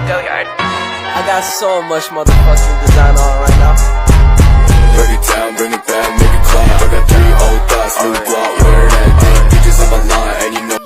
Go yard. I got so much motherfucking design on right now. Break it down, bring it back, make it clap. I got 3 old thoughts, new guap, wear that thing. Bitches on my line, and you know.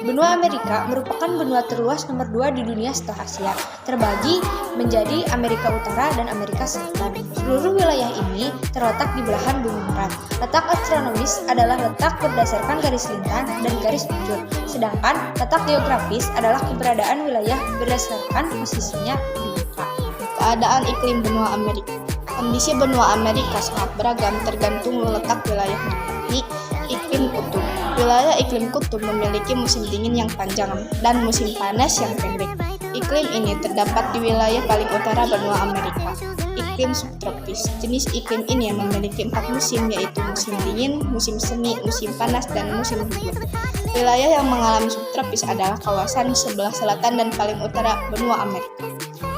Benua Amerika merupakan benua terluas nomor 2 di dunia setelah Asia, terbagi menjadi Amerika Utara dan Amerika Selatan. Seluruh wilayah ini terletak di belahan bumi merah. Letak astronomis adalah letak berdasarkan garis lintang dan garis bujur, sedangkan letak geografis adalah keberadaan wilayah berdasarkan posisinya di muka. Keadaan iklim benua Amerika. Kondisi benua Amerika sangat beragam tergantung letak wilayahnya, yakni iklim kutub. Wilayah iklim kutub memiliki musim dingin yang panjang dan musim panas yang pendek. Iklim ini terdapat di wilayah paling utara benua Amerika. Iklim subtropis. Jenis iklim ini memiliki 4 musim, yaitu musim dingin, musim semi, musim panas, dan musim gugur. Wilayah yang mengalami subtropis adalah kawasan sebelah selatan dan paling utara benua Amerika.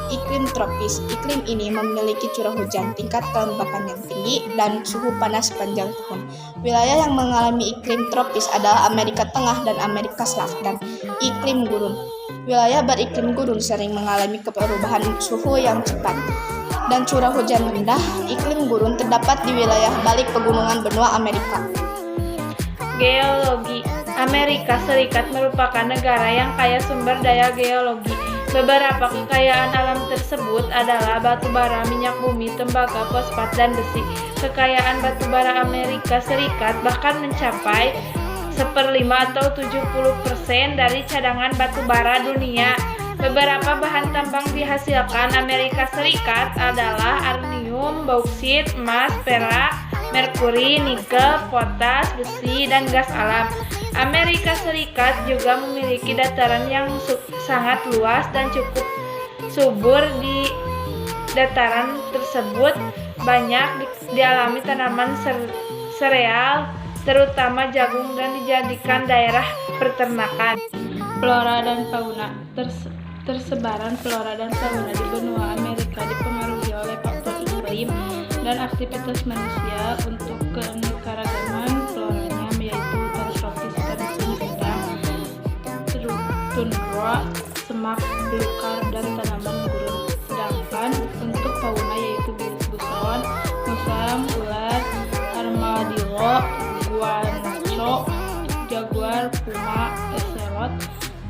Iklim tropis. Iklim ini memiliki curah hujan, tingkat kelembapan yang tinggi, dan suhu panas sepanjang tahun. Wilayah yang mengalami iklim tropis adalah Amerika Tengah dan Amerika Selatan. Iklim gurun. Wilayah beriklim gurun sering mengalami perubahan suhu yang cepat dan curah hujan rendah. Iklim gurun terdapat di wilayah balik pegunungan benua Amerika. Geologi. Amerika Serikat merupakan negara yang kaya sumber daya geologi. Beberapa kekayaan alam tersebut adalah batu bara, minyak bumi, tembaga, fosfat, dan besi. Kekayaan batu bara Amerika Serikat bahkan mencapai 1/5 atau 70% dari cadangan batu bara dunia. Beberapa bahan tambang dihasilkan Amerika Serikat adalah arnium, bauksit, emas, perak, merkuri, nikel, potas, besi, dan gas alam. Amerika Serikat juga memiliki dataran yang sangat luas dan cukup subur. Di dataran tersebut banyak dialami tanaman sereal, terutama jagung, dan dijadikan daerah peternakan. Flora dan fauna. Tersebaran flora dan fauna di benua Amerika dipengaruhi oleh faktor iklim dan aktivitas manusia. Untuk keanekaragaman floranya yaitu hutan tropis, hutan sedang, tundra, semak belukar, dan tanaman gurun. Sedangkan untuk fauna yaitu bison, musang, ular, armadillo, guanaco, jaguar, puma, ocelot,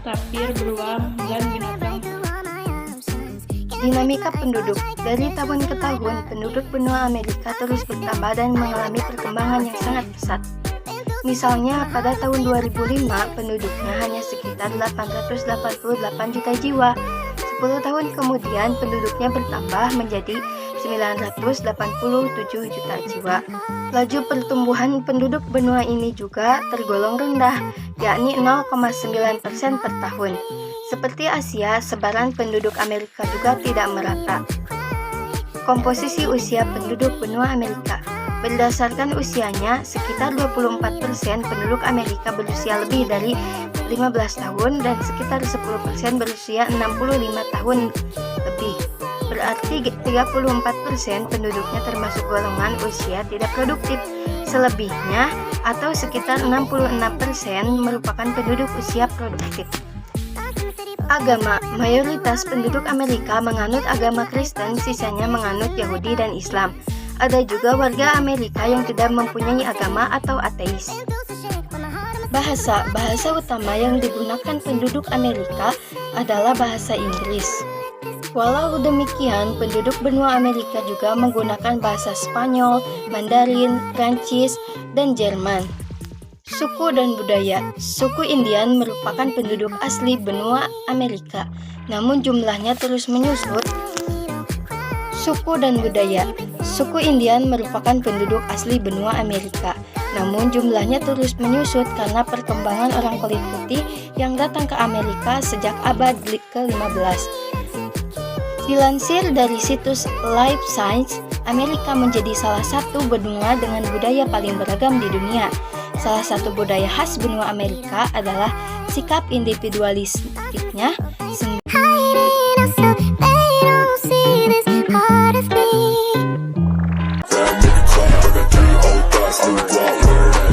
tapir, beruang, dan binatang. Dinamika penduduk. Dari tahun ke tahun, penduduk benua Amerika terus bertambah dan mengalami perkembangan yang sangat pesat. Misalnya, pada tahun 2005, penduduknya hanya sekitar 888 juta jiwa. 10 tahun kemudian, penduduknya bertambah menjadi 987 juta jiwa. Laju pertumbuhan penduduk benua ini juga tergolong rendah, yakni 0,9% per tahun. Seperti Asia, sebaran penduduk Amerika juga tidak merata. Komposisi usia penduduk benua Amerika. Berdasarkan usianya, sekitar 24% penduduk Amerika berusia lebih dari 15 tahun dan sekitar 10% berusia 65 tahun lebih. Berarti 34% penduduknya termasuk golongan usia tidak produktif. Selebihnya atau sekitar 66% merupakan penduduk usia produktif. Agama. Mayoritas penduduk Amerika menganut agama Kristen, sisanya menganut Yahudi dan Islam. Ada juga warga Amerika yang tidak mempunyai agama atau ateis. Bahasa utama yang digunakan penduduk Amerika adalah bahasa Inggris. Walau demikian, penduduk benua Amerika juga menggunakan bahasa Spanyol, Mandarin, Prancis, dan Jerman. Suku dan budaya. Suku Indian merupakan penduduk asli benua Amerika, namun jumlahnya terus menyusut. Suku dan budaya. Suku Indian merupakan penduduk asli benua Amerika, namun jumlahnya terus menyusut karena perkembangan orang kulit putih yang datang ke Amerika sejak abad ke-15. Dilansir dari situs Life Science, Amerika menjadi salah satu benua dengan budaya paling beragam di dunia. Salah satu budaya khas benua Amerika adalah sikap individualistiknya